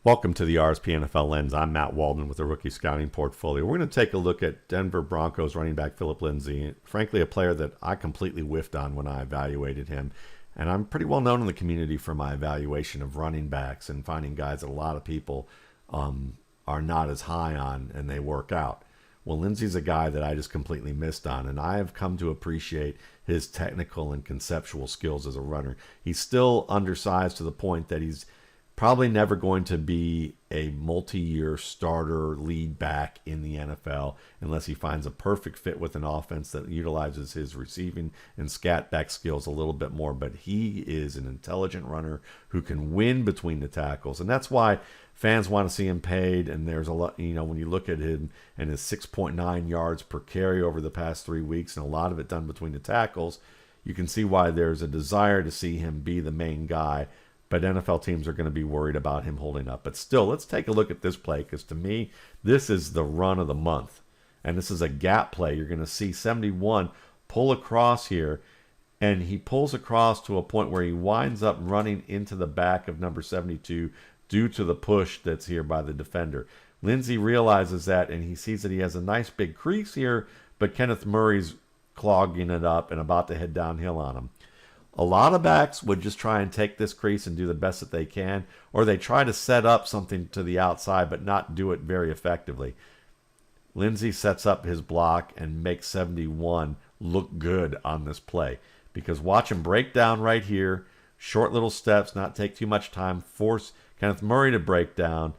Welcome to the RSP NFL Lens. I'm Matt Waldman with the Rookie Scouting Portfolio. We're going to take a look at Denver Broncos running back Phillip Lindsay. Frankly, a player that I completely whiffed on when I evaluated him. And I'm pretty well known in the community for my evaluation of running backs and finding guys that a lot of people are not as high on and they work out. Well, Lindsay's a guy that I just completely missed on, and I have come to appreciate his technical and conceptual skills as a runner. He's still undersized to the point that he's probably never going to be a multi-year starter lead back in the NFL unless he finds a perfect fit with an offense that utilizes his receiving and scat back skills a little bit more. But he is an intelligent runner who can win between the tackles. And that's why fans want to see him paid. And there's a lot, when you look at him and his 6.9 yards per carry over the past 3 weeks, and a lot of it done between the tackles, you can see why there's a desire to see him be the main guy. But NFL teams are going to be worried about him holding up. But still, let's take a look at this play, because to me, this is the run of the month. And this is a gap play. You're going to see 71 pull across here, and he pulls across to a point where he winds up running into the back of number 72 due to the push that's here by the defender. Lindsay realizes that, and he sees that he has a nice big crease here, but Kenneth Murray's clogging it up and about to head downhill on him. A lot of backs would just try and take this crease and do the best that they can, or they try to set up something to the outside but not do it very effectively. Lindsay sets up his block and makes 71 look good on this play, because watch him break down right here, short little steps, not take too much time, force Kenneth Murray to break down,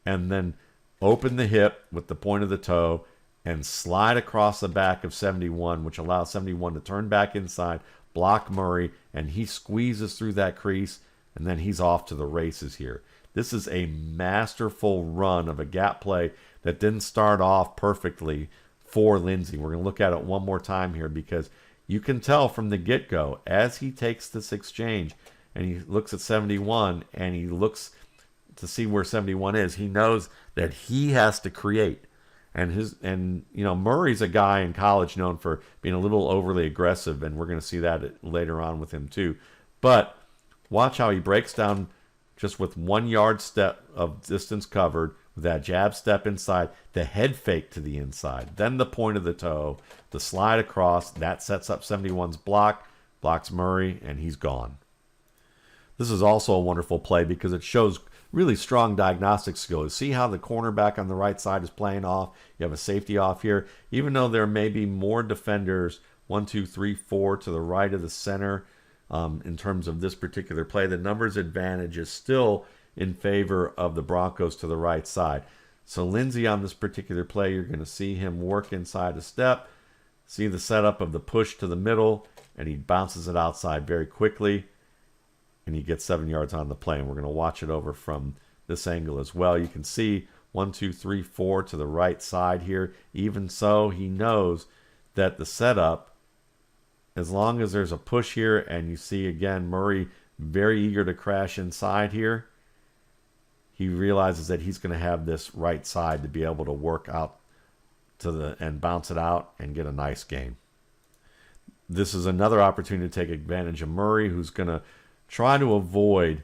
and then open the hip with the point of the toe and slide across the back of 71, which allows 71 to turn back inside, block Murray, and he squeezes through that crease, and then he's off to the races here. This is a masterful run of a gap play that didn't start off perfectly for Lindsay. We're going to look at it one more time here, because you can tell from the get-go as he takes this exchange and he looks at 71 and he looks to see where 71 is, he knows that he has to create. And Murray's a guy in college known for being a little overly aggressive, and we're going to see that later on with him too. But watch how he breaks down just with 1 yard step of distance covered, with that jab step inside, the head fake to the inside, then the point of the toe, the slide across, that sets up 71's block, blocks Murray, and he's gone. This is also a wonderful play because it shows really strong diagnostic skills. See how the cornerback on the right side is playing off. You have a safety off here. Even though there may be more defenders, 1, 2, 3, 4 to the right of the center in terms of this particular play, the numbers advantage is still in favor of the Broncos to the right side. So Lindsay on this particular play, you're going to see him work inside a step, see the setup of the push to the middle, and he bounces it outside very quickly. And he gets 7 yards on the play. And we're going to watch it over from this angle as well. You can see 1, 2, 3, 4 to the right side here. Even so, he knows that the setup, as long as there's a push here, and you see again Murray very eager to crash inside here, he realizes that he's going to have this right side to be able to work out to and bounce it out and get a nice game. This is another opportunity to take advantage of Murray, who's going to try to avoid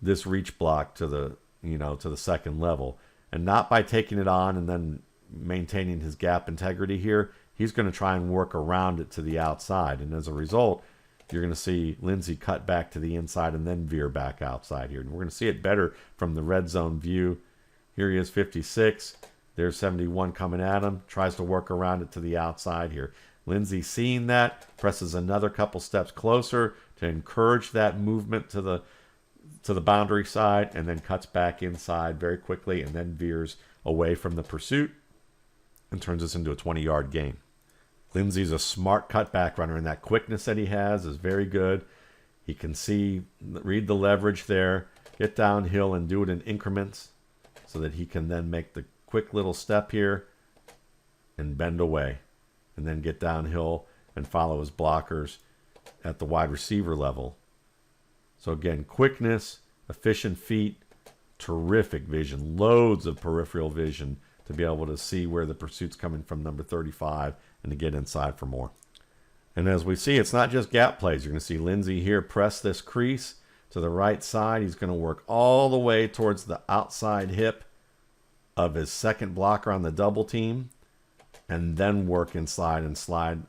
this reach block to the to the second level, and not by taking it on and then maintaining his gap integrity here. He's going to try and work around it to the outside, and as a result, you're going to see Lindsay cut back to the inside and then veer back outside here. And we're going to see it better from the red zone view. Here he is, 56. There's 71 coming at him. Tries to work around it to the outside here. Lindsay, seeing that, presses another couple steps closer to encourage that movement to the boundary side, and then cuts back inside very quickly, and then veers away from the pursuit and turns this into a 20-yard gain. Lindsay's a smart cutback runner, and that quickness that he has is very good. He can read the leverage there, get downhill and do it in increments so that he can then make the quick little step here and bend away, and then get downhill and follow his blockers at the wide receiver level. So again, quickness, efficient feet, terrific vision, loads of peripheral vision to be able to see where the pursuit's coming from number 35 and to get inside for more. And as we see, it's not just gap plays. You're going to see Lindsay here press this crease, to the right side. He's going to work all the way towards the outside hip of his second blocker on the double team, and then work inside and slide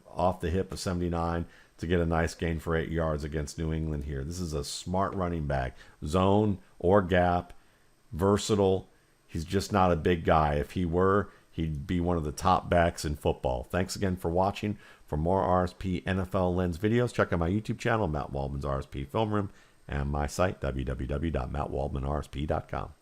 off the hip of 79 to get a nice gain for 8 yards against New England here. This is a smart running back. Zone or gap, versatile. He's just not a big guy. If he were, he'd be one of the top backs in football. Thanks again for watching. For more RSP NFL Lens videos, check out my YouTube channel, Matt Waldman's RSP Film Room, and my site, www.mattwaldmanrsp.com.